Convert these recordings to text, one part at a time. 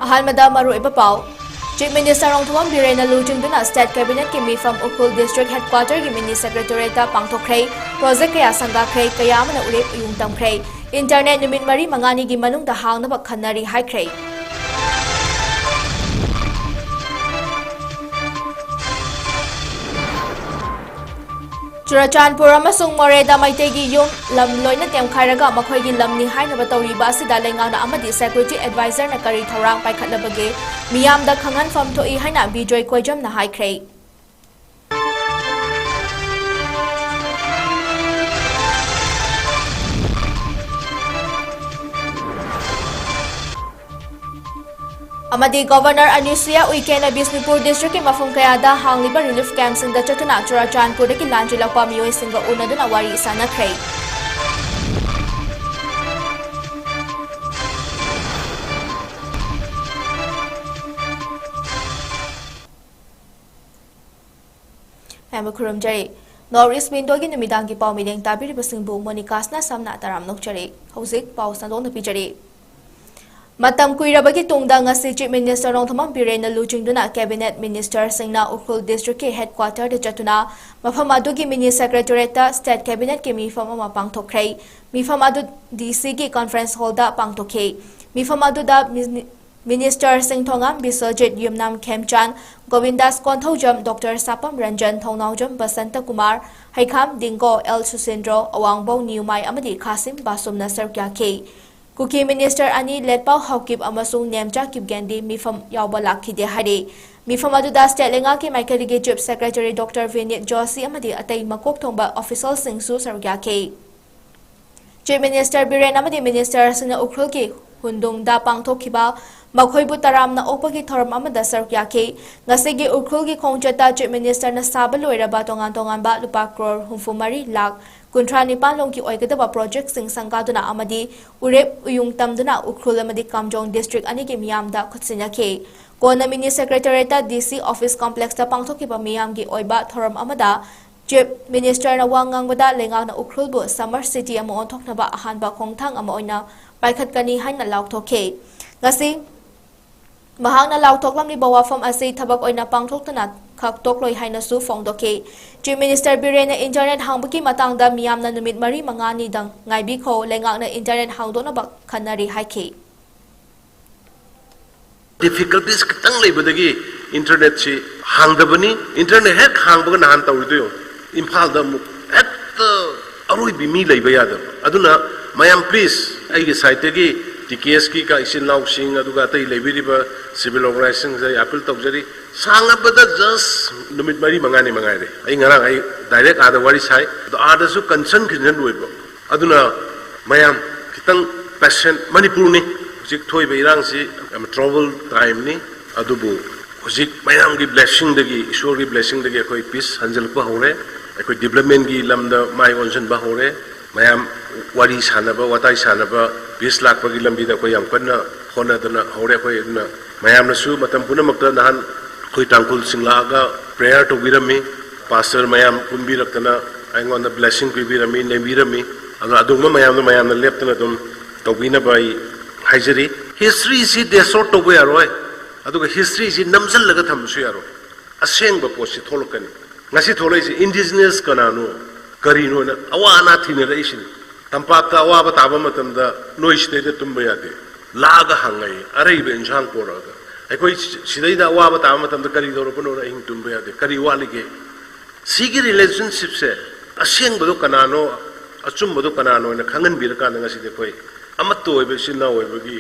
Ahanmada Maruiba Pau. Chief Minister 𝐂𝐻𝐸𝐵 ꯂꯨꯆꯤꯡꯗꯨꯅ State Cabinet ki mifam Ukhul District Headquarter ki Mini Secretariat pangthokkhre project kaya sangakhre kaya amana urep uyung tamkhre internet numit mari mangani gi manungda hangnaba khanari haikhre Churachandpur amasung Moreda Maitegi yum lam loina temkhairaga makhoi gi lamni hainaba tawriba asida lengana amadi security advisor na kari thorang paikhatlabage miyamda khangan fam thoi haina 𝐍𝐄𝐈𝐒 na haikhre Amadi Governor Anusuya Uike na Bisnupur District ki mafum kayada hangliba relief camps in the Chatuna Churachandpur ki lanjilakpa miyoy singa una duna wari sanakre. Hamakurum Jari Norris Window ki numidang ki pau mideng tabiri basingbu Monikas na samna taram nokjari. Hauzik pau sandong na pijari. Matam kuirabagi tungda ngasi Chief Minister 𝐂𝐻𝐸𝐵 ꯂꯨꯆꯤꯡꯗꯨꯅ Cabinet Minister singna Ukhul District ki headquarter de chatuna mafam adugi Mini Secretariat ta State Cabinet ki mifam ama pangthokkhre mifam adu DC ki conference hall da pangthokhe mifam adu da Minister Singh Thongam Biswajit Yumnam Khemchan Govindas Konthojam Dr. Sapam Ranjan Thongnaujam Basanta Kumar Haikham Dingko L Susindro Awangbo Niumai amadi Khasim Basumna 𝐶𝐿𝐿𝐾 Kuki Minister Ani Ledpau Hawkip amasung 𝐁𝐫𝐸𝐻 Gandhi mifam yawba lakhide hare mifam aduda state lenga ki 𝐼𝐇𝐀𝐔 Chief Secretary Dr. Vinit Joshi amadi atai makok thongba official singsu 𝐶𝐿𝐿𝐾 Chief Minister Biren amadi Minister sina Ukhul ki hundung da pangthokhiba makhoibu taramna okpagi thoram amada 𝐶𝐿𝐿𝐾 ngasigi Ukhul ki khongchata Chief Minister na saba loiraba tongan ba lupa crore ⅓ lakh Kuntra Nipan Longki Oigadaba project sing Sangaduna Amadi Urep Uyung Tamduna Ukhul Amadi Kamjong District Anigi Miyamda Kutsinake Kona Mini Secretariat DC Office Complex ta Pangthokiba Miyamgi Oiba Thoram Amada Chief Minister na Wangangbada Lengang na Ukhul bu Summer City amo onthoknaba ahanba khongthang amo oina paikhatkani haina laukthoke ngasi mahangna lauktoklamni bawafam ase thabak oina pangthoktana khaktokloi haina su phongdoke Chief Minister Biren na internet hangbaki matangda miyamna numit mari mangani dang 𝐼𝐵𝐾 lengak na internet hangdona ba khanari haike difficulties kitang leibadagi internet si hangdabani internet hek hangbaga nahan tawrido imphal da mu at aroi bimi leiba yada aduna mayam please aigi site gi 𝐷𝐾𝐻 ka isin lausing aduga tai leibiriba civil organization sai appeal tawjari sangabada just numit mari mangani mangaire ai ngarang ai direct ada wari sai to ada su concern kinjan loibo aduna mayam kitang patient manipur ni hujik thoi beirang si travel time ni adubu hujik mayam gi blessing dagi ishwar gi blessing dagi koi peace hanjal pa hore koi development gi lamda mai onsen ba hore mayam wari sanaba watai sanaba 20 lakh pagi lambi da koi yam kanna hona dana hore koi na mayam na su matam punamakta nahan koi tangkul singlaga prayer to birami pastor mayam kumbi raktana aingon the blessing ku birami ne birami aga aduma mayam na leptana dum tawina bai haijari history si de sort to we aroi aduga history si namsal laga thamsu yaro aseng ba posi tholokani ngasi tholoi si indigenous kanano karino na awana thine reisin tampakta awa taba matamda noise de tumba yade laga hangai arei be injang poraga aikoi sidaida awa taba matamda kari doro pono ra ing tumba yade kari walige sigi relationship se aseng bodo kanano achum bodo kanano na khangan biraka na ngasi de koi amatto oibe sinna oibagi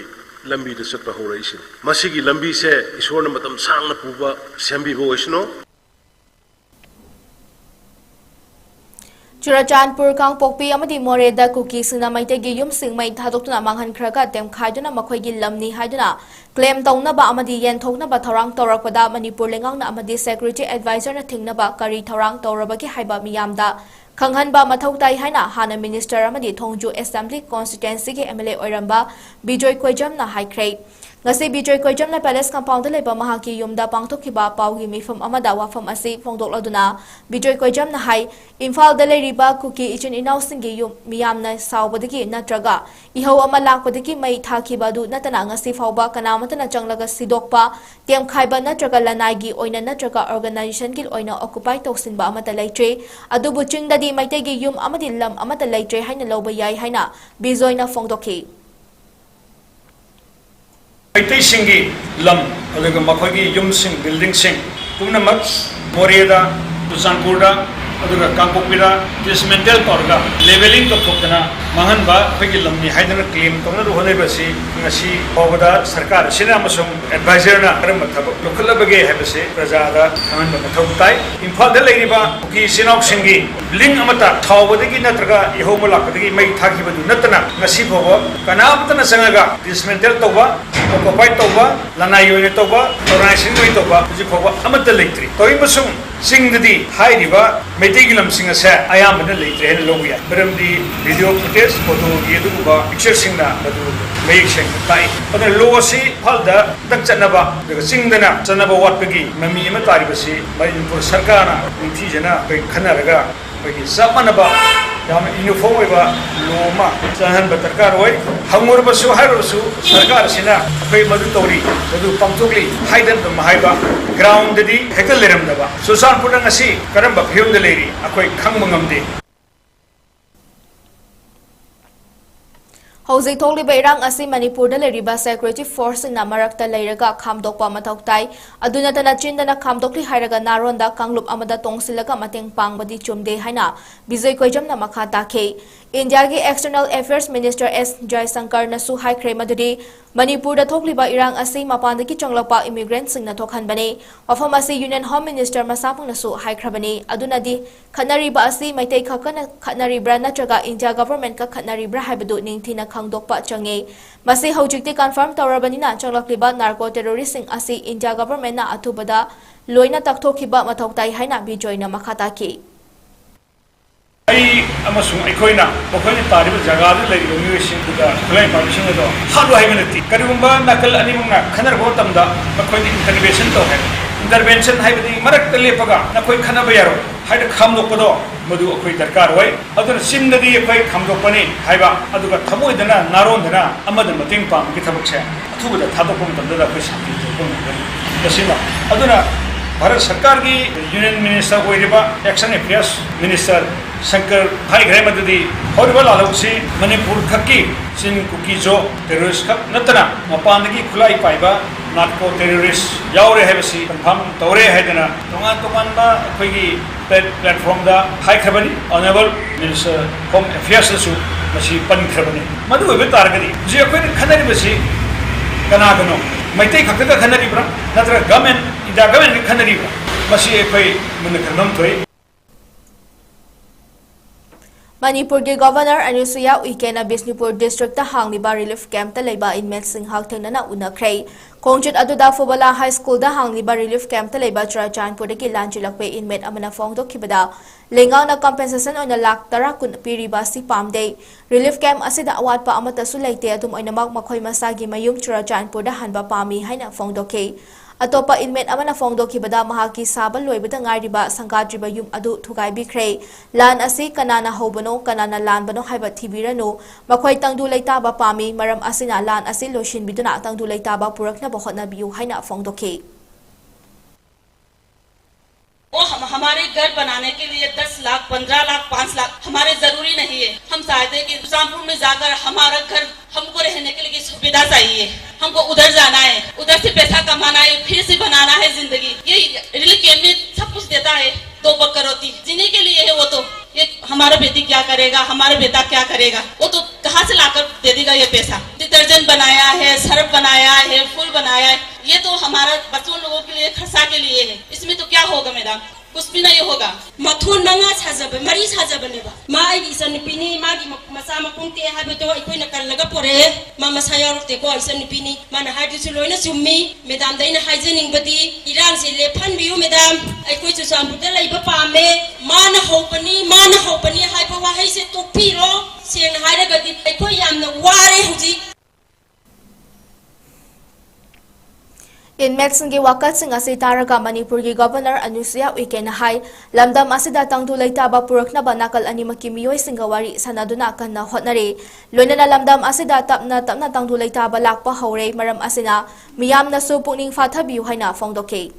lambi de satpa horaisin masigi lambi se isona matam sangna puba sembi bo isno Churachandpur Kangpokpi amadi Moreda Kuki sina maitegi yum singmai thadokna manghan khraga temkhaiduna makhoigi lamni haiduna claim tawnaba amadi yenthoknaba thorang tawrakpada Manipur lengangna amadi security advisor na thingnaba kari thorang tawrabagi haiba miyamda khanghanba mathautai haina hana minister amadi Thongju assembly constituency ki MLA oiramba 𝐍𝐄𝐈𝐒 na haikhre ngasi bijoi koijamna palace compound da leba mahaki yumda pangtokhiba paugi mifam amada wafam asi phongdokladuna bijoi koijamna hai imphal da leiriba kuki ichin inau singi yum miyamna sawbadagi natraga ihau ama lakpadagi mai thakiba du natana ngasi fawba kanamatana changlaga sidokpa kem-khaiba natraga lanaigi oina natraga organization gil oina occupy toksinba amata leitre adubu chingdadi maitegi yum amadi lam amata leitre haina loba yai haina bijoina phongdokhi Maitai singi lam aduga makhoi yum sing building sing pumnamak Moreda Tusankurda aduga Kangpokpida dismantle torga leveling to thokna mahanba phagi lamni haidana claim torna rohane basi ngasi obada sarkar sina amasung advisor na karam thab lokhalabage habase prajada khanba mathautai imphal da leiriba ki sinok singi building amata thawbadagi natraga ihomulakadagi mai thakibadu natna ngasi bhoba kanamtana sangaga dismantle toba occupy toba lanai yone toba organization yone toba ji bhoba amata leitri toi masung singdadi hairiba meitigilam singa sa ayamana leitre hen logia beramdi video footage photo yeduba picture singna adu make sing tai ada losi phalda dak chanaba daga singdana chanaba watpagi mami ama taribasi manipur sarkana ninthi jana kai khanaraga kai samanaba yam uniform oiba loma chahan batarkar oi hangor basu hairosu sarkar sina kai madu tori adu pamtokli haidan mahaiba ground dadi hekal leram daba susan pudang asi karamba phim de leri akoi khangmangamde Houzik thokliba irang asi Manipur da leriba security force na marakta leiraga khamdokpa mathoktai aduna tana chindana khamdokli hairaga naronda kanglup amada tongsilaga mateng pangbadi chumde haina bijoi koijamna makha takhe India ki external affairs minister 𝐶 nasu haikre madudi Manipur da thokliba irang asi mapandaki changlapa immigrant singna thokhanbani wafam asi union home minister masapang nasu haikrabani aduna di khanariba asi maitai khakana khanaribra natraga India government ka khanaribra haibadu ningthina khangdokpa change masi hojikti confirm tawrabanina changlakliba narco terrorist sing asi India government na athubada loina takthokiba mathoktai haina bijoina makhata ki ai amasung aikoina pokhoni tariba jaga du lei university da play permission do halu haimanati karigumba nakal animunga khanar go tamda pokhoni intervention to hai intervention haibadi marak telepaga nakoi khanaba yaro haida khamdokpado madu akoi darkar hoi aduna simdadi akoi khamdokpani haiba aduga thamoidana narondana amada mating pam ki thabakse athubada thadokpam tamda akoi shanti jokon kasima aduna Bharat Sarkar ki Union Minister hoiriba Action Affairs Minister Shankar haikre madadi horiba lalausi Manipur khaki sin 𝐂𝐾𝐈𝐒 terrorist khak natana mapandagi khulai paiba narco terrorist yaure hebasi confirm tore haidana tongan ba akhoi platform da haikhabani honorable Minister Home Affairs su masi pankhabani madu oibe targadi ji akhoi khanari basi kana gano maitai khakka khanari bra natra government ida government khanari bra masi akhoi mun khanam thoi Manipur ki governor Anusuya Uike na Bisnupur district ta hangliba relief camp ta leiba inmates sing haltheng na unakhrei Khongjut aduda Fubala high school da hangliba relief camp ta leiba Churachandpur ki lanchilakpe inmate amana phongdokhibada lengaw na compensation ona lakh tara kun piriba si pamde relief camp asida awatpa amata su leite adum oina mak makhoi masagi mayum Churachandpur da hanba pami haina phongdokhe Atopa inmate amana phongdokhibada mahaki sabal loibada ngairiba sangkadriba yum adu thugai bikhre lan asi kanana hobano kanana lanbano haiba thibiranu makhoi tangdu leitaba pami maram asina lan asi loshin biduna tangdu leitaba purakna bahotna biu haina phongdokhe वो हमारे घर बनाने के लिए 10 लाख 15 लाख 5 लाख हमारे जरूरी नहीं है हम चाहते हैं कि शामपुर में जाकर हमारा घर हमको रहने के लिए सुविधा चाहिए हमको उधर जाना है उधर से पैसा कमाना है फिर से बनाना है जिंदगी ये रिलीफ कैंप में सब कुछ देता है 2 बकर रोटी जीने के लिए है वो तो ये हमारा बेटी क्या करेगा हमारा बेटा क्या करेगा वो तो कहाँ से लाकर दे देगा ये पैसा डिटर्जेंट बनाया है सर्फ बनाया है फूल बनाया है ये तो हमारा बच्चों लोगों के लिए खर्चा के लिए है इसमें तो क्या होगा मैडम कुछ भी नहीं होगा मथुन मंगा साजब मरी साजबनेबा मा आइगी सनपिनी मागी मसा मकुंते हाबतो अइकोइना कल्लगा पोरे मा मसा यारते को सनपिनी माना हादिसु लोइना सुम्मी मैडम दैना हाइजेनिंगबदी इरान से लेफन बियु मैडम अइकोइ सुसामबुदा लैबा पामे माना होपनी हाइबा वाहै से तोपिरो सेन हाइरगदी अइकोइ यामना वारे हुजी Inmates-ing wakal-sing asi taraga Manipur-gi Governor Anusuya Uike na hai, lamdam asida tangdu laytaba puraknaba nakal animaki miyoy-sing wari sanaduna akan na hotnari. Loina na lamdam asida tapna tangdu laytaba lakpa haure maram asina, miyam na supukning fathabiyu hai na fongdoke.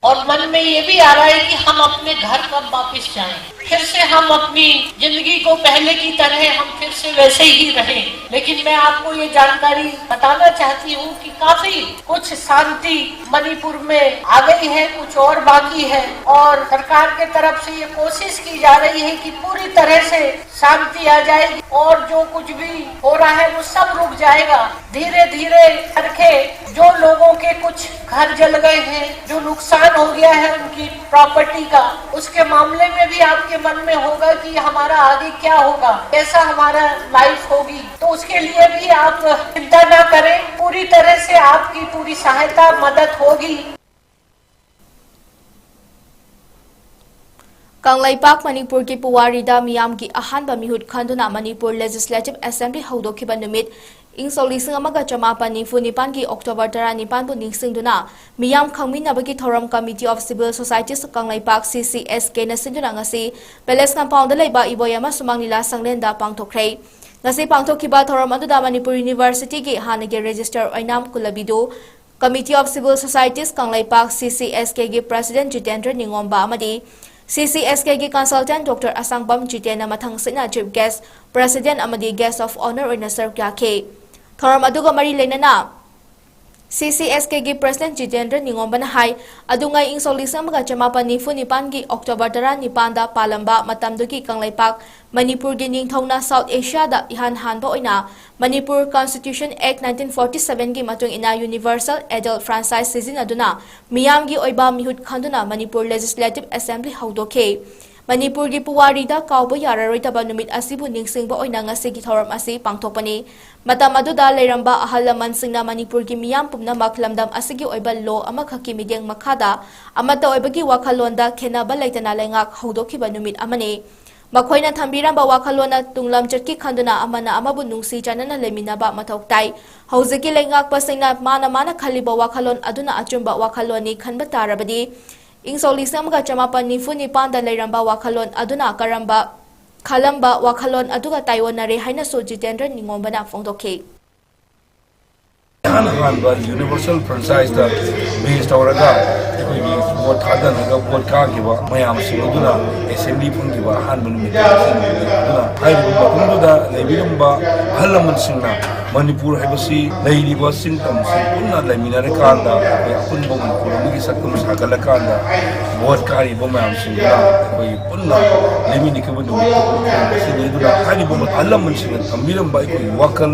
और मन में ये भी आ रहा है कि हम अपने घर कब वापस जाएं, फिर से हम अपनी जिंदगी को पहले की तरह हम फिर से वैसे ही रहें। लेकिन मैं आपको ये जानकारी बताना चाहती हूँ कि काफी कुछ शांति मणिपुर में आ गई है, कुछ और बाकी है और सरकार के तरफ से ये कोशिश की जा रही है कि पूरी तरह से शांति आ जाएगी और जो कुछ भी हो रहा है वो सब रुक जाएगा। धीरे धीरे करके जो लोगों के कुछ घर जल गए हैं, जो नुकसान हो गया है उनकी प्रॉपर्टी का, उसके मामले में भी आपके मन में होगा कि हमारा आगे क्या होगा, कैसा हमारा लाइफ होगी। तो उसके लिए भी आप चिंता ना करें, पूरी तरह से आपकी पूरी सहायता मदद होगी। Kanglaypak Manipur ki puwarida miyam ki ahanba mihut khanduna Manipur Legislative Assembly haudokiba numit ing solising amaga chamapan ni funipan ki October 19 bu ningsingduna miyam khangminabagi thoram Committee of Civil Societies Kanglaypak CCSK na sinduna ngasi peles nga paunda laiba iboyama sumangnila sanglenda pangthokhrei ngasi pangthokiba thoram aduda Manipur University ki hanagi register oinam kulabidu Committee of Civil Societies Kanglaypak CCSK gi President Jitendra Ningomba amadi CCSK ki consultant Dr. Asangbam Jitena mathang sina chief guest president amadi guest of honor oina 𝐶𝐞𝐻 thoram aduga mari leinana CCSK ki president Jitendra Ningomba na hai adungai ing solisam ga chamapan ni funipan ki October 19 da palamba matamduki Kanglaypak Manipur gi ningthongna South Asia da ihan hanba oina Manipur Constitution Act 1947 gi matung ina Universal Adult Franchise sizinaduna miyam gi oiba mihut khanduna Manipur Legislative Assembly haudoke Manipur gi puwarida kauba yararoi taba numit asibu ningsingba oina ngasi gi thoram asi pangthokpani matam aduda leiramba ahal laman singna Manipur gi miyam pumna maklamdam asigi oiba law amakhaki midyang makhada amata oibagi wakhalonda khenaba laitana lengak haudokiba numit amani Makhoina thambiramba wakhalona tunglam chatki khanduna amana amabu nungsi chanana leminaba mathoktai hauziki lengak pasingna mana khaliba wakhalon aduna achumba wakhaloni khanba tarabadi ing solisam ga chamapan ni funipan da leiramba wakhalon aduna karamba khalamba wakhalon aduga taiwanare haina so Jitendra Ningomba na fongdoke Universal franchise da based auraga vote hadan ga vote ka giba mayam sinuduna assembly pungiba hanban mi duna ai bu da lebilumba halaman singna Manipur habasi leiriba singtam sinna leminare kanda apun bo Manipur mi sakum sagala kanda vote kari bo mayam singna koi punna lemini ke bundu sini duna hani bo halaman singna kambiram bai koi wakal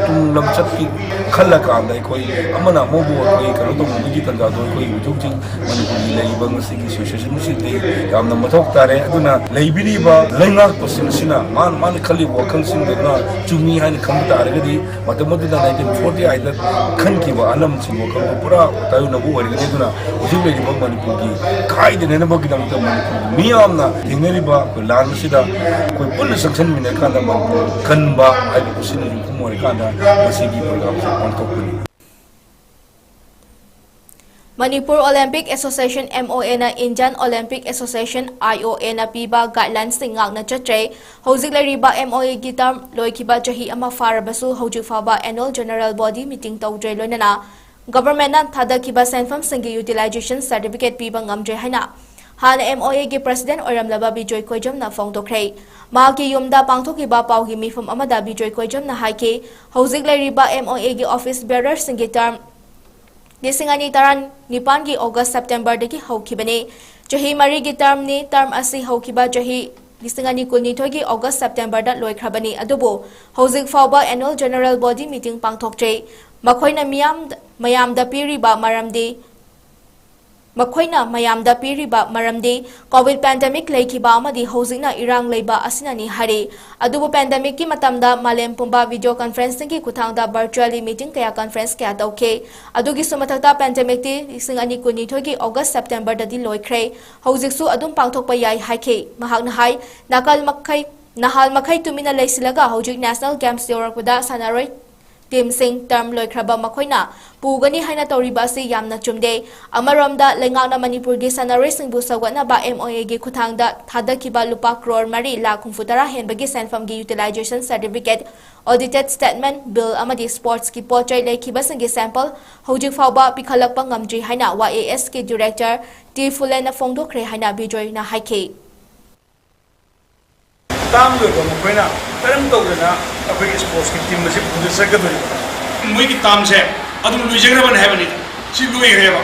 tunglam chatki khalla kanda koi amana mobo koi karo to mugi tanga do koi uthukjing Manipur leiriba ngasi ki association mi site yamna mathok tare aduna leibiriba lengak pasina man khali wakal singna chumi hani kamta gadi matamadu da 1940 aida khan ki ba alam sin wakal pura tayu nabu wari gadi duna ujule ri bang Manipur ki khai de ne bagi dam ta Manipur miyamna thengeri ba ko lan sida koi pun sanction min ka da Manipur kan ba ai ko sin ju kumor ka da masigi program sa pantokuni Manipur Olympic Association MOA na Indian Olympic Association IOA na piba guidelines tingak na chatre hojik lariba MOA gitam loikiba jahi ama farabasu hojik faba annual general body meeting tawdre loinana government na thadakiba senfam singi utilization certificate piba ngamdre haina han MOA gi president oramlaba 𝐍𝐄𝐈𝐒 na fongtokhrei maki yumda pangthokiba paugi mifum amada 𝐍𝐄𝐈𝐒 na haike hojik lariba MOA gi office bearer singi term Disingani taran nipan ki August September deki hokibane jahi mari gi term ni term asi hokiba jahi disingani kuni thogi August September da loikhrabani adubo hojik fawba annual general body meeting pangthokjei makhoina mayam da piriba maramdi COVID pandemic laikiba amadi hojikna irang leiba asinani hari adubu pandemic ki matamda malem pumba video conferencing ki kuthangda virtually meeting kaya conference kaya tauke adugi sumathakta pandemic ti singani kuni thogi August September da di loikhrei hojiksu adum pangthokpa yai haike mahakna hai nahal makhai tumina leisilaga hojik national games yorakpada sanaroi Team Sing term loikraba makoina pugani haina toriba si yamna chumde amaromda lengakna Manipur gi sanare singbu sawatna ba MOA gi khuthangda thadakiba lupa crore mari lakh humfutara henbagi senfam gi utilization certificate audited statement bill amadi sports ki pochai lekhiba singi sample hojik fawba pikhalakpa ngamdri haina YAS ki director T Fulena fongdokre haina bijoy na haike tam lo ko moina taram to na apoi sports ki team se puje sakadori moi ki tam se adum luijegra ban hebani si lui reba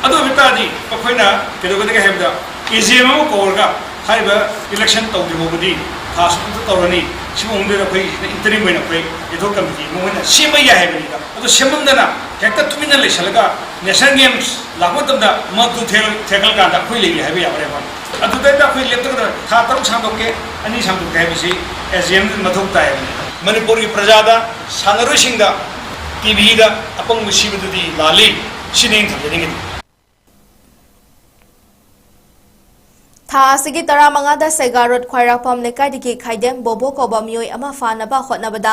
adu bita di akoina kedo ke hebda kezema ko orga haiba election to di bodi khas to torani si umde ra koi interim moina koi edo committee moina sema ya hebani adu semandana hekta tumina le salaga national games lagotamda madu thekal ka da koi le hebe ya bare अदुदा कोई लेतक था तरु सांदोके अनि सांदोके हैबिसि SM मथुकता है मणिपुर की प्रजादा सानरुसिंगदा टीवीदा अपंग सिबदुदी लाली सिनें थजेनिंग Tha asigi tara mangada segarot khwairapam lekaidiki khaidem bobo koba mioi ama fanaba hotnabada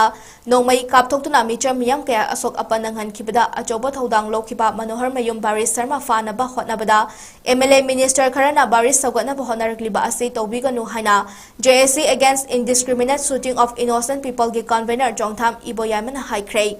nongmai kapthoktuna micham miyam kaya asok apananghan khibada achoba thodang lokhiba Manohar Mayum Baris Sarma fanaba hotnabada MLA Minister Kharana Baris Sawatna honarakliba ase tobiganu haina JSC against indiscriminate shooting of innocent people gi convener Jongtham Iboyamana haikrei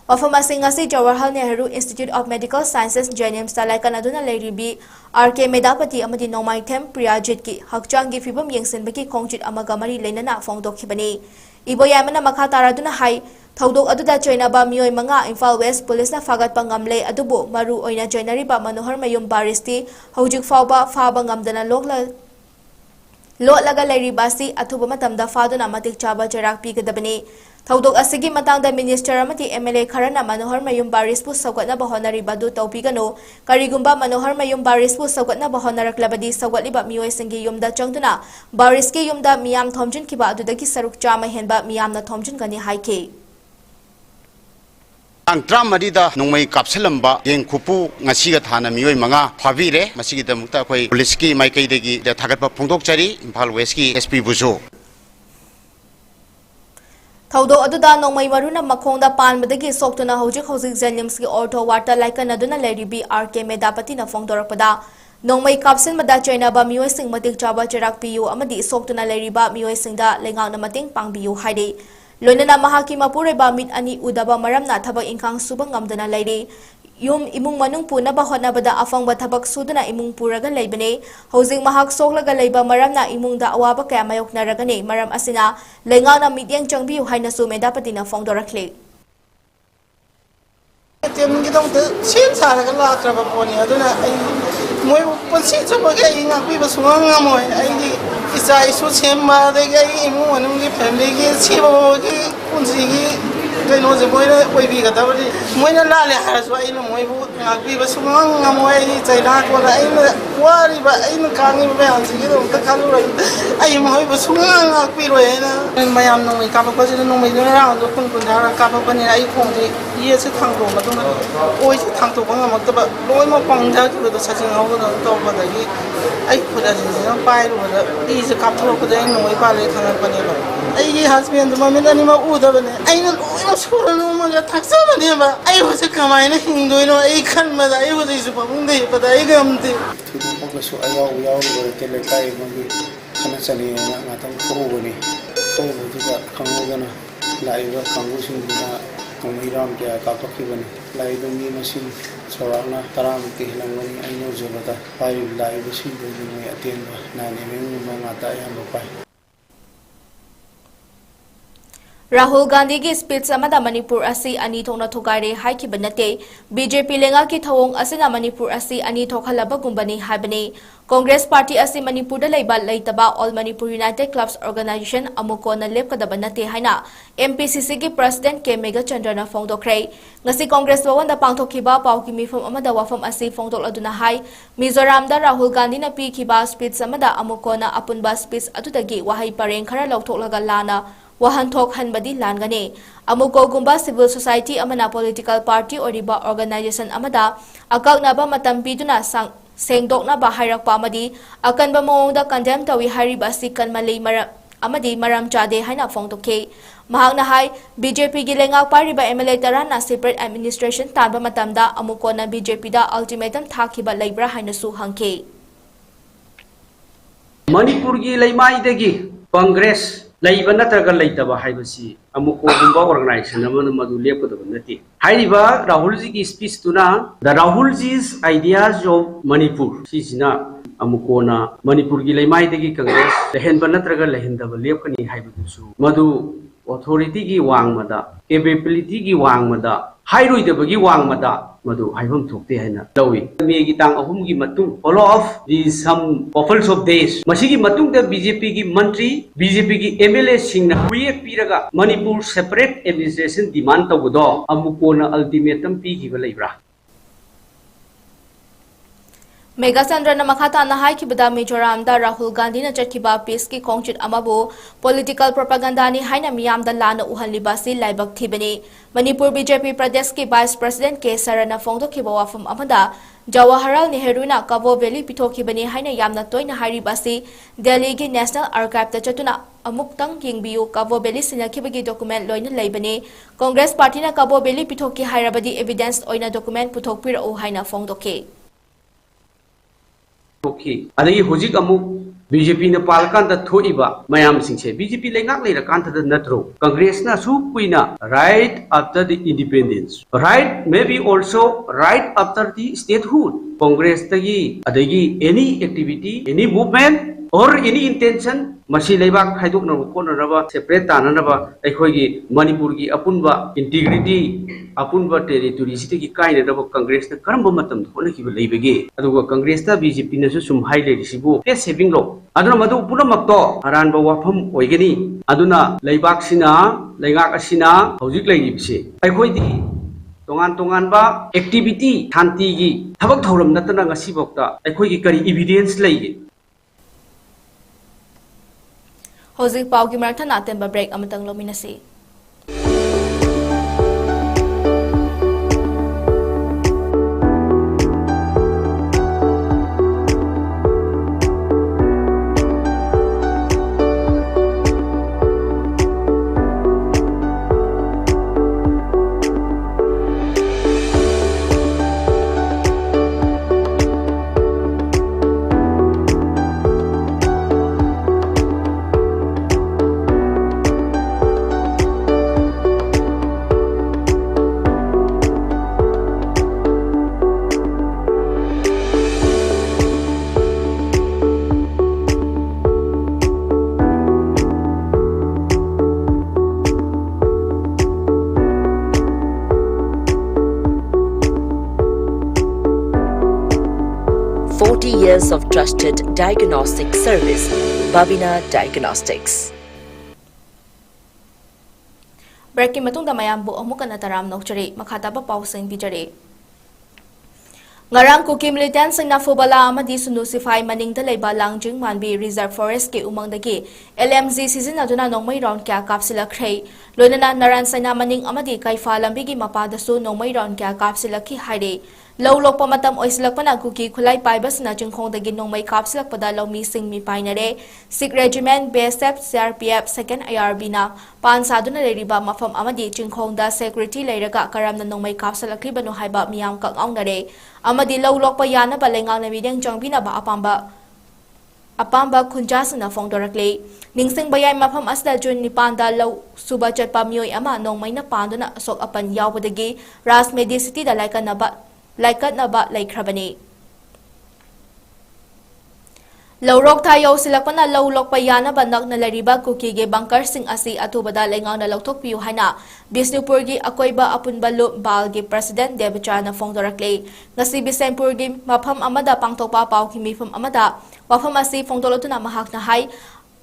Wafamasingasi Jawaharlal Nehru Institute of Medical Sciences JNM Salaikanaduna Leiribi RK Medapati Amadi Nomaitem Priyajit ki Hakchangi Fibam Yengsenbaki Kongchit Amagamari Lenana Fongdokhibani Iboyamana Makataraduna Hai Thodok Aduda Chainaba Mioi Manga Imphal West Police na Fagat Pangamle Adubu Maru Oina Jainariba Manohar Mayum Baristi Hojik Fauba Faba Ngamdana Lotlaga Leiribasi Atuba Matamda Faduna Matik Chaba Jarak Pigadabani Thodok asigi matangda minister amati MLA Kharana Manohar Mayum Barispu sawgatna bahonari badu tawpigano karigumba Manohar Mayum Barispu sawgatna bahonaraklabadi sawgatliba mioi singi yumda changduna Bariski yumda miyam thomjin kiba adudagi saruk chama henba miyamna thomjin gani haike Antram Madida Nongmai Kapselamba Yang Kupu Ngasiga Thana Mioi Manga Pavire Masigi Mukta Koi Poliski Maikaidegi the Tagatpa Pungdok Chari Imphal Westki SP Buzo Thodok aduda nongmai maruna makhongda panbadagi soktuna hojik zenimski ortho warta laikanaduna leiribi RK Medapati na fongdorakpada nongmai kapsin mada chainaba mioi sing matik chaba cherak piyu amadi soktuna leiriba mioi singda lengakna mating pangbiyu haide loinana mahaki mapureba mit ani udaba maramna thabak ingkang subang ngamdana leiri Yum imung manung puna bahona bada afang bathabak suduna imung puraga leibane hojing mahak soklaga leiba maramna imungda awaba kaya mayokna ragane maram asina lengana midyang changbiu haina su Medapatina fongdorakle Temgi dong te chen saraga lakraba poni aduna ai moi ponsi chobaga inga pi basunga moi ai di isa isu chemma de gai imung manung gi family gi chibo gi punsi gi Kano je moina oibi ka tabari moina lale harasu aina moibu ngakbi basunga ngamoi chaina ko la aina wari ba aina kangi ba hansi gi dong ta khalu rai ai moi basunga ngakbi ro ena mayam noi ka ba jina noi na ra do kun kun dara ka ba ni ai khong ji ye se thang do ma dong oi se thang to ba ma ta ba loi ma pang ja ki do sa jing au do to ba da gi ai khuda ji na pai ro da i se kap tho ko da noi ba le thang ba ne ba ai gi husband ma me ni ma u da ba ne ai na Surano maga taksama deba ai hoje kamaina hindoino ai khan mada ai hoje su pabunde pada ai gamte tudu pagaso ayaw ro tele kai magi kana chani na ngatam khoboni khobu duga khangogana laiba kangu singina ख़𝐤𝐲 kya ka pakhibani laiba mi masin sorana taram ke hilangani aino jobata pai laiba sing ni atenba na ne me ngata ya mopai Rahul Gandhi ki speech amada Manipur asi ani thongna thogaire haiki banate BJP lenga ki thawong asina Manipur asi ani thokhalaba gumbani habani Congress Party asi Manipur da leiba leitaba All Manipur United Clubs Organization amuko na lepkadaba nate haina MPCC ki President K Chandrana fongdokre ngasi Congress bawan da pangthokiba pauki mifam amada wafam asi fongdok aduna hai Mizoram da Rahul Gandhi na pikiba speech amada amuko na apunba speech atudagi wahai pareng khara lauthoklaga lana Wahanthok hanbadi langane amuko gumba civil society amana political party oriba organization amada akaknaba matam piduna sengdokna ba hairakpa amadi akanba mawongda condemn tawi hariba si kanmalei amadi maram chade haina phongtokhe mahakna hai BJP gi lengak pariba MLA tarana separate administration tanba matamda amukona BJP da ultimatum thakiba leibra haina su hangke manipur gi leimai degi congress leiba natraga leitaba haibasi amuko gumba organization amana madu lepodaba nati hairiba rahul ji gi speech tuna the rahul ji's ideas of manipur sisina amukona manipur gi leimai degi congress lehenba natraga lehendaba lepkani haibusu madu authority gi wangmada capability gi wangmada hairoidabagi wangmada madu haibam thokte haina lawi megi tang ahum gi matung follow of the some couple of days masigi matung da BJP gi mantri BJP gi MLA singna huye piraga manipur separate administration demand tawdo amukona ultimatum pi gi balaibra Megachandra na makata na hai kibada Mizoram da Rahul Gandhi na chatkiba peace ki kongchit amabu political propaganda ni haina miyam da lana uhanliba si laibak thibani Manipur BJP Pradesh ki Vice President K Sarana Phongdo kiba wafam amada Jawaharlal Nehru na Cabo Valley pithokibani haina yamna toina hairiba si Delhi gi National Archive ta chatuna amuktang yingbiu Cabo Valley sinakibagi document loina leibani Congress Party na Cabo Valley pithoki hairabadi evidence oina document puthokpira o haina phongdoke Okay. Adagi hojik amuk BJP na palkan da thoiba mayam singse BJP lengak leira kanta da natro Congress na su kuina right after the independence right maybe also right after the statehood Congress tagi adagi any activity any movement or any intention masi leibak khaidok na ko na raba separate ta na raba aikhoi gi manipur gi apunba integrity apunba territory siti gi kai na raba Congress na karamba matam thona ki leibege aduga Congress ta BJP na su sum high le sibu face saving lo aduna madu punamak to aran ba wafam oigeni aduna leibak sina leingak asina hojik leibise aikhoi di tongan ba activity thanti gi thabak thoram natana ngasi bokta aikhoi gi kari evidence leige Hozik pau ki marathon atem ba break amatang lominasi 40 years of trusted diagnostic service, Babina Diagnostics. Breaking matungda mayambu amuka na taram nokchari makata ba pausing bijari. Ngarang kuki militan sing na fubala amadi sunusify maning dalaiba langjing manbi reserve forest ke umangdagi LMZ season aduna nongmai round kya kapsila khrei loinana naran saina maning amadi kaifa lambigi mapadasu nongmai round kya kapsila ki haire Low low pamatam oislakpana kuki kulai paibas na jingkong dagi nongmai kapsilak pada lomi sing mi painare 6 regiment BSF CRPF 2nd IRB na pan saduna leriba mafam amadi jingkong da security leiraga karam na nongmai kapsilakli banu haiba miyam kakawngnare amadi low low pa yana balengang na mideng jangbina ba apamba kunjasana fongdorakle ningsing bayay mafam asda jun ni panda low suba chatpa mioy ama nongmai na panduna asok apan yawbadagi ras medicity da laikat na ba laikrabani. Lawrok tayo silakpan na lawlok pa yana bandak na lariba kukige bangkar sing asi atubada lengang na lawtok piyo hana. Bisnupurgi akoy ba apunbalo balgi President Debacha na fongdorakle. Nasi Bisenpurgi mapam amada pangtopa pao kimifam amada. Wafam asi fongdoloto na mahak na hay.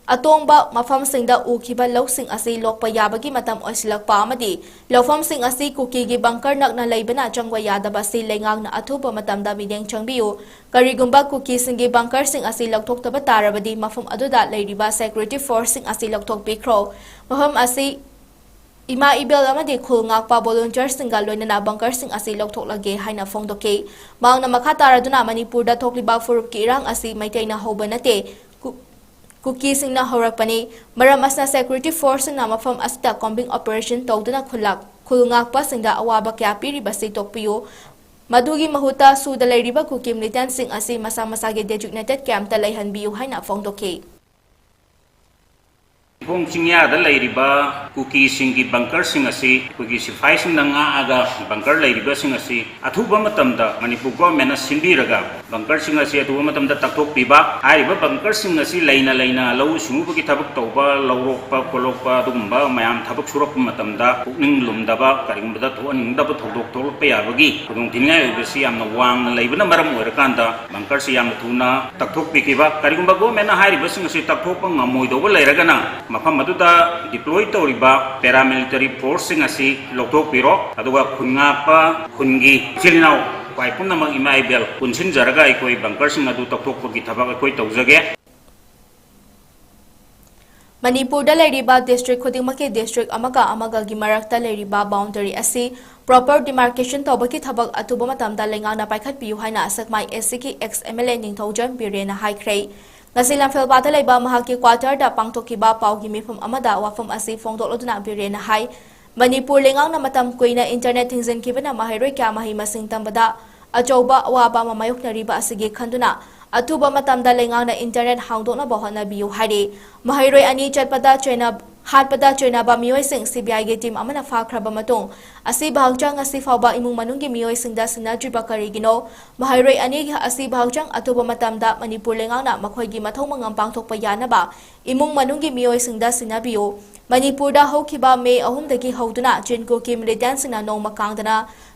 Atong ba mafam sing da ukiba law sing asi lok pa yabagi matam oisilak pa amadi lawfam sing asi kukigi bangkar nak na laibana jangwa yada ba si lengang na atuba matam da mideng changbiu karigumba kuki singi bangkar sing asi loktok taba tarabadi mafam aduda lairiba security force sing asi loktok bikro mafam asi ima ibel amadi khul ngak pa volunteer singa loina na bangkar sing asi loktok lage haina fongdoke mang na makatara duna manipur da thokliba furup ki irang asi maitai na hobanate कुकीसिंगना हौरकपनी मरम असना security force ना मफम असता combing operation तौदना खुलंगाकपा सिंगदा अवाबा क्या पीरिबसी तोकपियो मधुगी महुता सूदा लेरिबा cookie militant सिंग असी मसा मसागे designated कैंपता लैहनबियु हाइना फोंदोके Hong Chingya da lairiba kuki singi bunker sing asi kuki sifai sing nanga aga bunker lairiba sing asi athuba matamda Manipur government na simbiraga bunker sing asi athuba matamda takthok piba ariba bunker sing asi laina lau sungu ki thabak tawba lawrokpa kolokpa dugumba mayam thabak surok matamda pukning lumdaba karingba thoning daba thodok tolok pe yabagi kudong tinga yobesi yamna wang na laibana maram oirakanda bunker si yam thuna takthok pikiba karingba government na hariba sing asi takthok pa ngamoi doba lairagana mafam aduda deploy tawriba paramilitary force sing asi lokthok piro aduga khunga khungi chilnau pai punamang 𝐒𝐈𝐒𝐵 punsin jaraga ikoi bunker sing adu takthok pagi thabak ikoi tawjage Manipur da lairiba district khudingmaki district amaga gi marakta lairiba boundary asi proper demarcation tawbaki thabak atuba matamda lengana paikhat piu haina 𝐂𝐸𝐻 ki ex MLA ningthaujan birena haikhrei ngasilam felbata leiba mahaki quarter da pangthokiba paugi mifam amada wafam asi fongdoloduna birena hai Manipur lengang na matam kuina internet thingzen kibana mahairoi kya mahi masing tambada ajoba waba mamayok nariba asigi khanduna atuba matamda lengang na internet hangdona bahana biu haire mahairoi ani chatpada chena hatpada chena ba mioi sing CBI ge team amana fakraba matong asi bhagjang asi fawba imung manunggi mioi singda sinajri bakari gino mahairoi ani asi bhagjang atuba matamda Manipur lengang na makhoi gi mathong mangam pangthokpa yana ba imung manunggi mioi singda sinabio Manipur da hokiba May 3 dagi hauduna 𝐁𝐾𝐜 militant sina nongma kangdana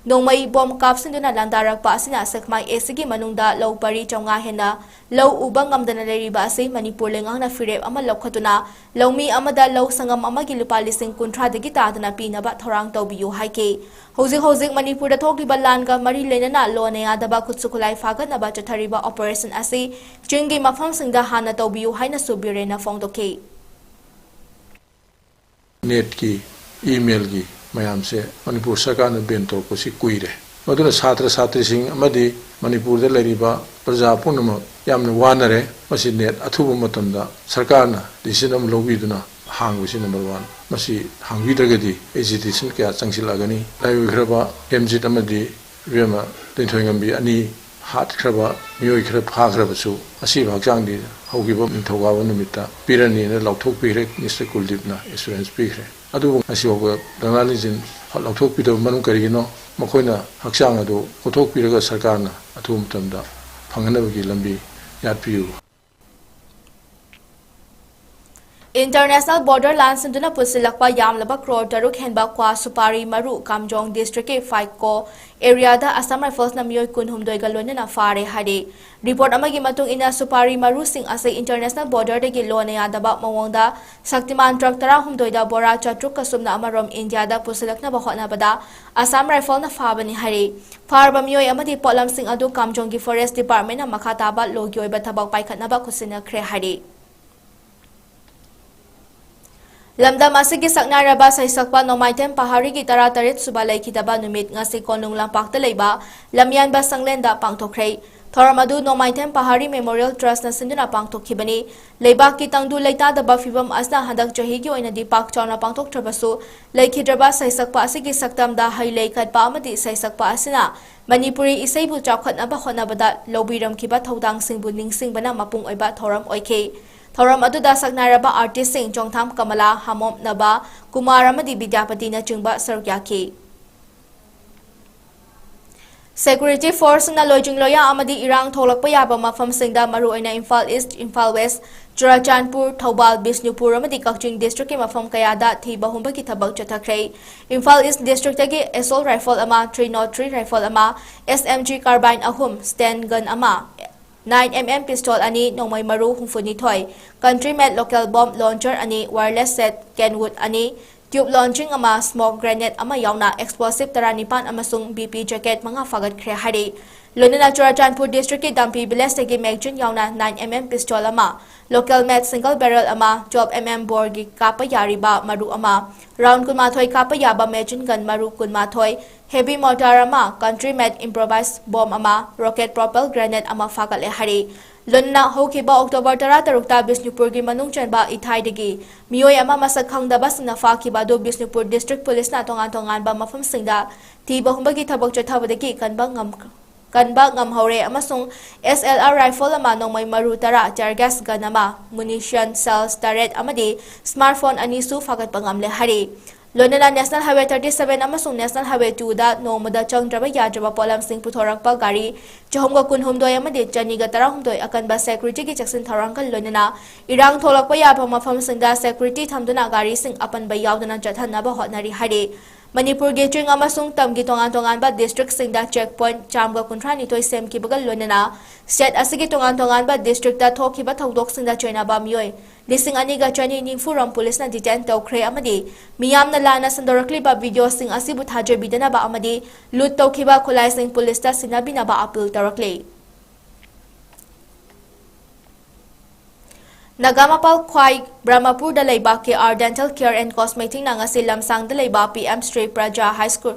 nongmai bom kapsinduna landarakpa asina 𝐋𝐸𝐻 gi manungda lau pari chonga hena lau uba ngamdana leriba asi Manipur lengang na firep ama lokhatuna laumi amada lau sangam amagi lupa lising kuntra dagi tadana pinaba thorang tawbiyu haike hojik Manipur da thokliba langa mari lenana lone adaba khutsukulai faganaba chathariba operation asi chinggi mafam singda hana tawbiyu haina subirena fongdoke net की email की ma'am से मणिपुर सरकार ने Ben तो कुछ कुईरे मधुना छात्र छात्री सिंह अमदी मणिपुर दे लरिबा प्रजा पुनम यामन वानरे मसी net अथुब मतमदा सरकार ना डिसिजन अम लौबिदुना हांगुसी नंबर 1 मसी हांगबिदगदी एजिटेशन क्या चंगसिलागनी लाइग्रबा एमजिट अमदी रेमा दैथोयंगमबी अनि हाथ खरबा मियोय खर फाग्रबसु असी भागजांगदी हौगिबो निथौगाव निमित्ता पिरनी ने लौथोक पिरे मिस्टर कुलदीपना एश्योरेंस पिखरे अदु असिओब दंगालिजिन लौथोक पिदो मनु करिगिनो मखोइना हक्सांग अदु कोथोक पिरगा सरकारना अथु मतमदा फंगनबगी लंबी यादपियु International border lands sinduna pusilakpa yamlaba crore taruk henba kwa supari maru kamjong district ke 𝐹𝐸 area da Assam Rifles na miyoi kunhumdoi galone na fare hade report amagi matung ina supari maru sing ase international border de gilone adaba mawongda Shaktiman truck tara humdoi da bora chatruk kasumna amarom India da pusilakna bahona bada Assam Rifle na fabani hare farba miyoi amadi polam sing adu kamjong gi forest department na makhata ba logyoi ba thabak paikhatna ba kusina khre hare Lamda masigi saknaraba saisakpa nomaitem pahari ki tarit suba laikhidaba numit ngasi konung lampakta leiba lamyan ba sanglenda pangthokrei thoramadu nomaitem pahari memorial trust na sinduna pangthokhibani leiba ki tangdu leita daba fibam asna hadak jahi ki oina di pak chawna pangthoktrabasu laikhidraba saisakpa asigi saktam da hailei khatpa amadi saisakpa asina Manipuri isaibu chawkhatnaba honabada lobiram kiba thodang singbu ningsingbana mapung oiba thoram oike Thoram aduda saknaraba artist sing Chongtham Kamala Hamom Naba Kumar amadi Vidyapati na chingba sargyaki Security force na lojing loya amadi irang tholakpa yaba mafam singda maru oina Imphal East, Imphal West, Churachandpur, Thoubal, Bishnupur amadi Kakching district ke mafam kayada thiba humba ki thabak chathakhrei Imphal East district ge assault rifle ama 303 rifle ama SMG carbine ahum stand gun ama 9mm pistol ani nongmai maru humfuni thoi country made local bomb launcher ani wireless set Kenwood ani tube launching ama smoke grenade ama yauna explosive taranipan amasung BP jacket mga fagat khre hari Lonana Churachandpur district ki Dampi village tegi magazine yauna 9mm pistol ama local made single barrel ama 12mm bore gi kapa yariba maru ama round kunma thoi kapa yaba machine gun maru kunma thoi heavy mortar ama country made improvised bomb ama rocket propelled grenade ama fagal hari ꯂꯣꯟꯅ ꯍꯧꯈꯤꯕ ꯑꯣꯛꯇꯣꯕꯔ 13ꯇ ꯕꯤꯁꯅꯨꯄꯨꯔꯒꯤ ꯃꯅꯨꯡ ꯆꯟꯕ ꯏꯊꯥꯏꯗꯒꯤ ꯃꯤꯑꯣꯏ ꯑꯃ ꯃꯁꯛ ꯈꯪꯗꯕꯁꯤꯡꯅ ꯐꯥꯈꯤꯕ ꯑꯗꯨ Bishnupur district ꯄꯨꯂꯤꯁꯅ ꯇꯣꯉꯥꯟ-ꯇꯣꯉꯥꯟꯕ ꯃꯐꯝꯁꯤꯡꯗ ꯊꯤꯕ ꯍꯨꯝꯕꯒꯤ ꯊꯕꯛ ꯆꯠꯊꯕꯗꯒꯤ ꯀꯟꯕ ꯉꯝꯍꯧꯔꯦ ꯑꯃꯁꯨꯡ SLR ꯔꯥꯏꯐꯜ ꯑꯃ ꯅꯣꯡꯃꯩ ꯃꯔꯨ 10 ꯇꯤꯌꯔꯒ꯭याꯁ ꯒꯟ ꯑꯃ ꯃꯨꯅꯤꯁꯟ ꯁꯦꯜꯁ 8 ꯑꯃꯗꯤ ꯁ꯭ꯃꯥꯔꯠꯐꯣꯟ 2ꯁꯨ ꯐꯥꯒꯠꯄ ꯉꯝꯂꯦ ꯍꯥꯏꯔꯤ ꯂꯣꯏꯅꯅ ꯅꯦꯁꯅꯦꯜ हाईवे 37 ꯑꯃꯁꯨꯡ ꯅꯦꯁꯅꯦꯜ हाईवे 2 ꯗ ꯅꯣꯡꯃꯗ ꯆꯪꯗ꯭ꯔꯕ ꯌꯥꯗ꯭ꯔꯕ ꯄꯣꯠꯂꯝꯁꯤꯡ ꯄꯨꯊꯣꯔꯛꯄ ꯒꯥꯔꯤ 419 ꯑꯃꯗꯤ 219 ꯑꯀꯟꯕ ꯁꯦꯀ꯭ꯌꯨꯔꯤꯇꯤꯒꯤ ꯆꯦꯛꯁꯤꯟ ꯊꯧꯔꯥꯡꯒ ꯂꯣꯏꯅꯅ ꯏꯔꯥꯡ ꯊꯣꯛꯂꯛꯄ ꯌꯥꯕ ꯃꯐꯝꯁꯤꯡꯗ ꯁꯦꯀ꯭ꯌꯨꯔꯤꯇꯤ ꯊꯝꯗꯨꯅ ꯒꯥꯔꯤꯁꯤꯡ ꯑꯄꯟꯕ ꯌꯥꯎꯗꯅ ꯆꯠꯍꯟꯅꯕ ꯍꯣꯠꯅꯔꯤ ꯍꯥꯏꯔꯤ ꯃꯅꯤꯄꯨꯔꯒꯤ ꯆꯤꯡ ꯑꯃꯁꯨꯡ ꯇꯝꯒꯤ ꯇꯣꯉꯥꯟ-ꯇꯣꯉꯥꯟꯕ ꯗꯤꯁꯇ꯭ꯔꯤꯛꯁꯤꯡꯗ ꯆꯦꯛ ꯄꯣꯏꯟꯠ 192 ꯁꯦꯝꯈꯤꯕꯒ ꯂꯣꯏꯅꯅ ꯁ꯭ꯇꯦꯠ ꯑꯁꯤꯒꯤ ꯇꯣꯉꯥꯟ-ꯇꯣꯉꯥꯟꯕ ꯗꯤꯁꯇ꯭ꯔꯤꯛꯇ ꯊꯣꯛꯈꯤꯕ ꯊꯧꯗꯣꯛꯁꯤꯡꯗ ꯆꯣꯏꯅꯕ ꯃꯤꯑꯣꯏ 2,290 ꯔꯣꯝ ꯄꯨꯂꯤꯁꯅ ꯗꯤꯇꯦꯟ ꯇꯧꯈ꯭ꯔꯦ ꯑꯃꯗꯤ ꯃꯤꯌꯥꯝꯅ ꯂꯥꯟꯅ ꯁꯟꯗꯣꯔꯛꯂꯤꯕ ꯚꯤꯗꯤꯑꯣꯁꯤꯡ ꯑꯁꯤꯕꯨ ꯊꯥꯖꯕꯤꯗꯅꯕ ꯑꯃꯗꯤ ꯂꯨꯠ ꯇꯧꯈꯤꯕ ꯈꯨꯠꯂꯥꯏꯁꯤꯡ ꯄꯨꯂꯤꯁꯇ ꯁꯤꯟꯅꯕꯤꯅꯕ appeal ꯇꯧꯔꯛꯂꯤ Nagamapal Khwai Brahmapurda leiba 𝐾𝐻 Dental Care and Cosmetic na ngasi lamsangda leiba PM Sri Praja High School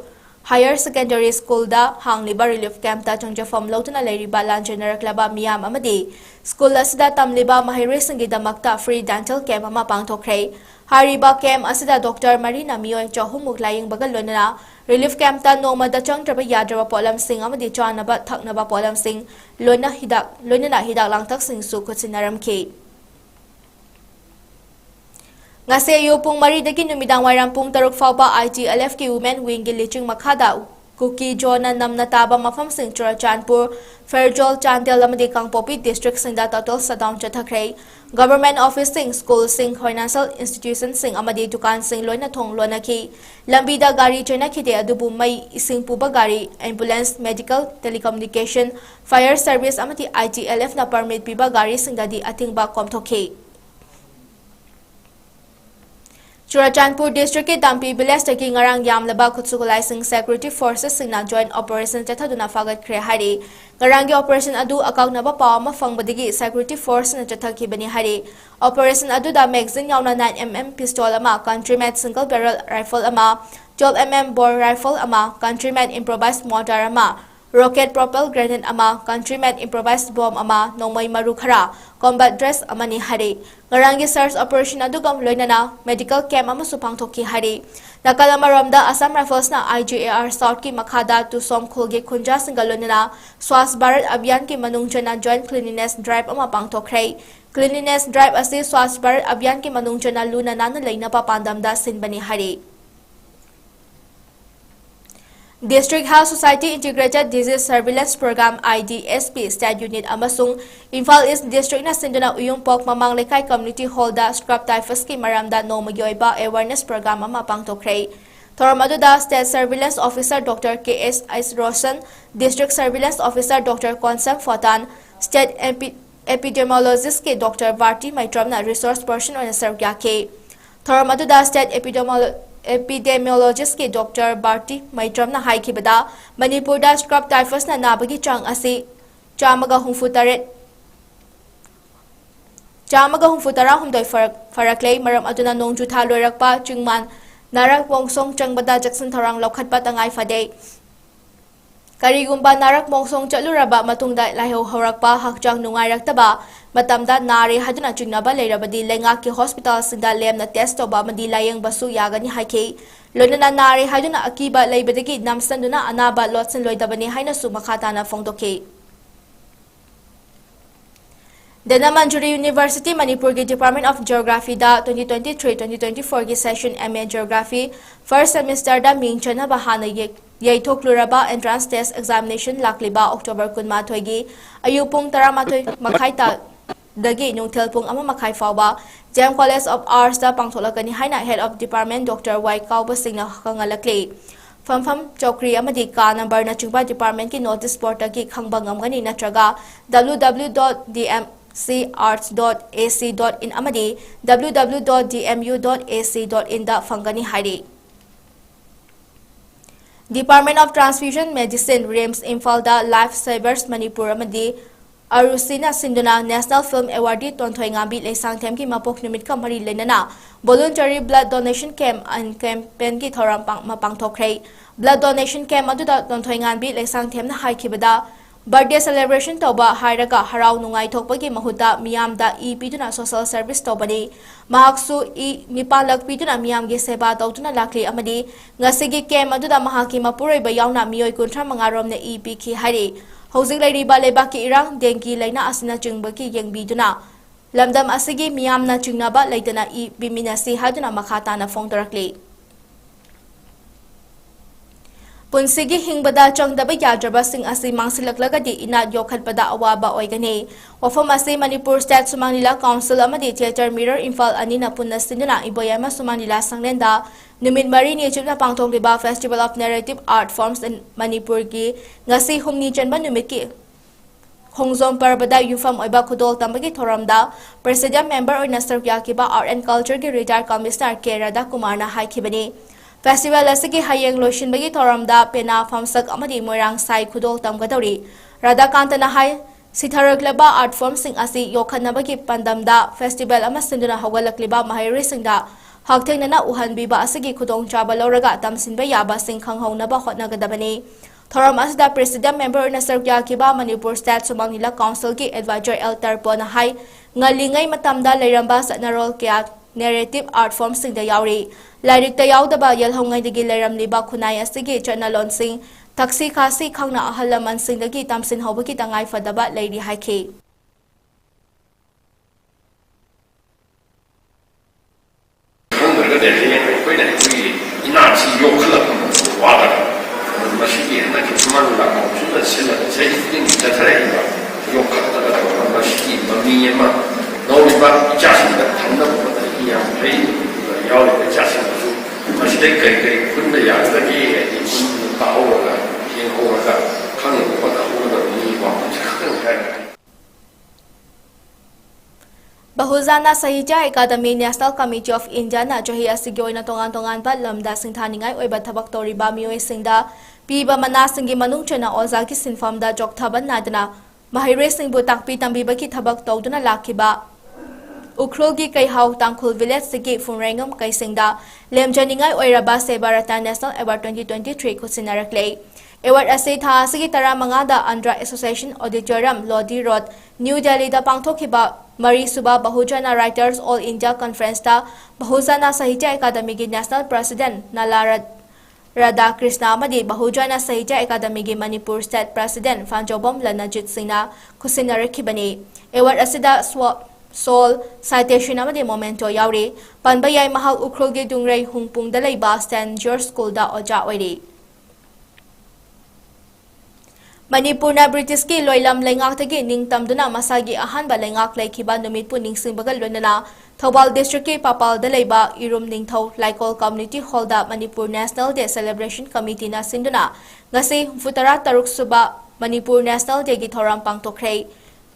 Higher Secondary School da hangliba relief camp ta changjafam lotuna leiriba lanjenaraklaba miyam amadi school asida tamliba mahairesingi damakta free dental camp ama pangthokre hariba camp asida Dr. Marina Mioy Chahumuk laying bagal lonana relief camp ta nomada changdraba yadraba polam sing amadi chanaba thaknaba polam sing lona hidak langtak sing su kutsinaramki ngase yu pung mari dagi numidang wairam pung 3 fauba 𝐼𝐇𝐀𝐓 women wing gi liching makhada kuki jona namna taba mafam sing Churachandpur Fairjol Chandel amadi Kangpopi district singda total shutdown chathakre government office sing school sing financial institution sing amadi dukan sing loina thong lona ki lambida gari chena khide adubu mai ising puba gari ambulance medical telecommunication fire service amadi 𝐼𝐇𝐀𝐓 na permit piba gari singda di atingba komthokhe Churachandpur district ke Dampi village taki ngarang yamlaba khutsukulai sing security forces singna joint operation chathaduna fagat khre hari ngarangi operation adu akaunaba pawama fangbadigi security force na chathakibani hari operation adu da magazine yauna 9mm pistol ama countryman single barrel rifle ama 12mm bore rifle ama countryman improvised mortar ama rocket propelled grenade ama countryman improvised bomb ama nongmai maru khara combat dress amani hari ngarangi search operation adugam loinana medical camp amasu pangthokki hari nakalamaramda Assam Rifles na IGAR South ki makhada tu som khulge khunja singalonana Swasth Bharat Abhiyan ki manungchana joint cleanliness drive ama pangthokre cleanliness drive ase Swasth Bharat Abhiyan ki manungchana luna nana leina pa pandamda sinbani hari District Health Society Integrated Disease Surveillance Program IDSP State Unit amasung Imphal East District na sinduna Uyungpok Mamang Lekai Community Hall da scrub typhus ki maramda nomagi oiba awareness program ama pangthokre Thoramaduda State Surveillance Officer Dr. 𝐾𝐻 District Surveillance Officer Dr. Konsang Fotan State Epidemiologist ki Dr. Varti Maitram na resource person on servya ke Thoramaduda State Epidemiologist ki Dr. Varti Maitram na haikibada Manipur da scrub typhus na nabagi chang asi 158 faraklay maram aduna nongju tha loirakpa chingman narak mongsong changbada jackson tharang lokhatpa tangai fade karigumba narak mongsong chaluraba matungda laihau horakpa hakchang nungairakta matamda nare haduna chingnaba leirabadi lenga ki hospital singda lemna test toba madi layeng basu yagani haike lonana nare haduna akiba leibadagi namsanduna anaba lotsin loidabani haina su makhatana fongdoke Denamanjuri University Manipur ki Department of Geography da 2023-2024 ki session MA Geography first semester da mingchana bahana yaitok entrance test examination lakliba October 12 gi ayupung 12 makhaita dagi nungthel pung ama makhai fawba Jam College of Arts da pangtholakani haina head of department Dr. 𝐻𝐿 singna kangalakli Famfam Chokri amadi ka number na chungba department ki notice board ki khangbangam gani natraga www.dmcarts.ac.in amadi www.dmu.ac.in da fangani hari Department of Transfusion Medicine RIMS Imphal da Life Savers Manipur amadi Arusina Sinduna National Film Awardee Tonthoi Ngambi Leisangthem ki mapok numit ka mari lenana voluntary blood donation camp and campaign ki thoram mapangthokre blood donation camp aduda Tonthoi Ngambi Leisangthem na haikibada birthday celebration toba hairaga harau nungai thokpagi mahuta miyamda e piduna social service tobani mahaksu e mipalak piduna miyamgi seba tawtuna lakli amadi ngasigi kem aduda mahaki mapuroi ba yauna miyoi kuntra mangaromne e piki hari hojik lairiba lebaki irang dengi laina asina chungbaki yengbiduna lamdam asigi miyamna chungnaba leitana e biminasi haduna makhatana fongdarakli Punsigi hingbada changdaba yadraba sing asi mangsilaklagadi ina yokhatpada awaba oigani wafam asi Manipur State Sumanila Council amadi Theatre Mirror Imphal anina punna sinuna iboyama Sumanila sanglenda numit mari ni chupna pangthokliba Festival of Narrative Art Forms in Manipur gi ngasi humni chanba numit ki Khongjom Parbada yufam oiba khudol tambagi thoramda President Member oina sarkyakiba Art and Culture gi Retired Commissioner Kerada Kumarna haikibani Festival asigi hayeng lotion bagi thoramda pena famsak amadi moirang sai khudol tamgadori Radakantana hai sitharaklaba art form sing asi yokhanabagi pandamda festival ama sinduna hawalakliba mahiri singda haktengnana uhanbiba asigi khudong chaba loraga tamsinba yaba sing khanghaunaba hotnagadabani thoram asda President Member na sarkyakiba Manipur State Sumanila Council ki Advisor Eltar Pona hai ngalingai matamda leiramba satnarol kya narrative art form sing da yauri Lairik ta yaudaba yalhongai digi leiramliba khunai asigi chanalon sing taksi khasi khangna ahalaman sing dagi tamsin hobaki tangai fadaba leiri haike Bahuzana Sahitya Academy National Committee of India na chahi asigi oina tongan ba lamda singthaningai oiba thabak toriba mioi singda piba mana singi manung chena oza ki sinfamda jokthaban nadana mahire singbu takpi tambiba ki thabak tawduna lakiba Ukhrolgi Kaihau Tangkhul Village Sigi Funrengam Kaisingda Lemjaningai Oiraba Sebarata National Award 2023 Kusinaraklei Award ase tha sigi tara mangada Andhra Association Auditorium Lodi Road New Delhi da pangthokhiba Mari Suba Bahujana Writers All India Conference ta Bahujana Sahitya Academy gi National President Nala Radha Krishna amadi Bahujana Sahitya Academy gi Manipur State President Fanjobom Lanajit Singna Kusinarakhibani Award asida Sol citation amadi momento yauri panbayai mahal ukhrolgi dungrei hungpung dalai ba St George School da oja oiri Manipur na British ki loilam lengak tagi ningtamduna masagi ahanba lengak laikhiba numit pu ningsingbagal lonana Thobal District ki papal dalai ba irum ningthau Laikol Community Hall da Manipur National Day Celebration Committee na sinduna ngasi futara taruk suba Manipur National Day gi thoram pangtokhrei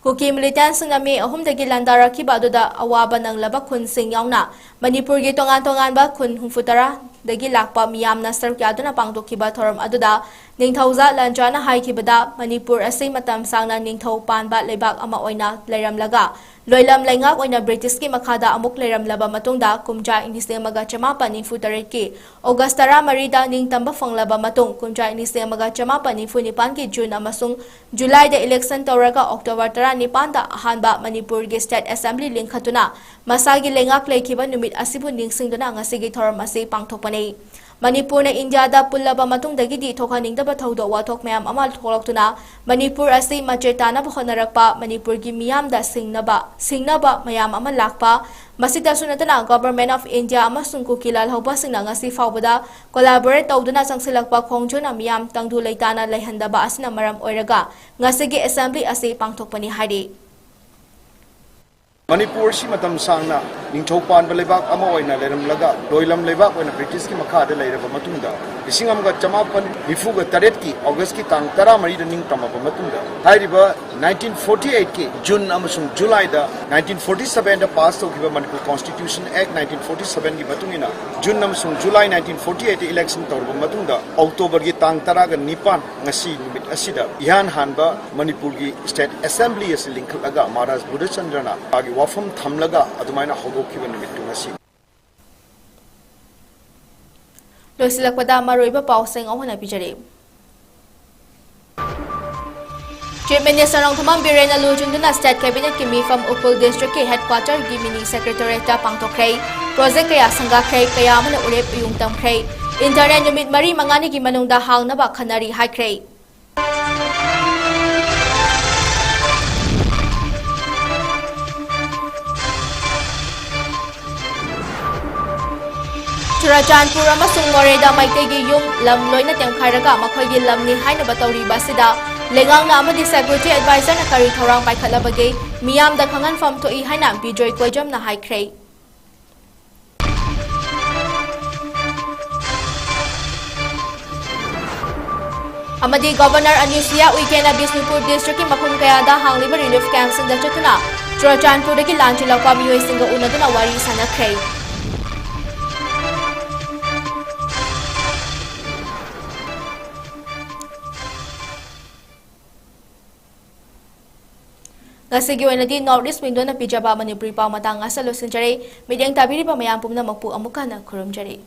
Kuki militant sing nami ahum dagi landara ki baduda awaba nang laba khun sing yauna Manipur gi tongan ba khun humfutara dagi lakpa miyam na sarkyaduna pangdokhiba thoram aduda ningthauza lanjana haikibada Manipur asai matam sangna ningthau panba lebak ama oina leiramlaga loilam laingak oina British ki makhada amuk leiramlaba matungda kumja indisne maga chamapa ningfutaret ki Augustara marida ningtamba fanglaba matung kumja indisne maga chamapa ningfunipan ki June amasung July da election tawraga October 19 da ahanba Manipur gi State Assembly lingkhatuna masagi lengak laikhiba numit asibu ningsingduna ngasigi thoram ase pangthokpani Manipur na India da pullaba matung dagi di thokaningdaba thaudo wathok mayam amal tholaktuna Manipur ase machetana bhonarakpa Manipur gi miyam da singnaba mayam amal lakpa masita sunatana Government of India amasung kukilal hoba singna ngasi fawbada collaborate tawduna sangsilakpa khongjona miyam tangdu leitana leihandaba asina maram oiraga ngasigi assembly ase pangthokpani hari Manipur si matam sangna ningthaupan balebak ama oina leiramlaga loilam lebak oina British ki makha de leiraba matungda isingamga chamapan nifuga taret ki August ki tang 13 da ningtamaba matungda hairiba 1948 ki June amasung July da 1947 da pass tawkiba Manipur Constitution Act 1947 ki matungina June amasung July 1948 election tawrba matungda October ki tang 19 ngasi nimit asida ihan hanba Manipur ki State Assembly as linklaga Maharaj Buddhachandrana wafam thamlaga adumaina hodokiba numittu ngasi loisilakpada maroiba pauseng ohona pijare Chief Minister Nongthamam Birena Lujunduna State Cabinet ki mifam Ukul District ki headquarter gi mini secretariat ta pangtokhrei project kaya sangakhrei kaya mana urep yungtamkhrei internet numit mari mangani gi manungda hangnaba khanari haikhrei Churachandpur amasung Moreda maitegi yum lam loina temkhairaga makhoi gi lamni haina batawri basida lengang na amadi security advisor na kari thorang paikhalabage miyam da khangan fam thoi haina 𝐵𝐺𝐸 na haikhrei amadi governor Anusuya Uikena Bisnupur district ki makhum kaya da hangliba relief camp sin da chatuna Churachandpur ki lanchi lakwa miyoi singa unaduna wari sanakhrei Ngasigi oinadi Northeast window na pijaba Manipuri pau matang asa losinjare midang tabiri pa mayam pumna magpu amukana kurumjare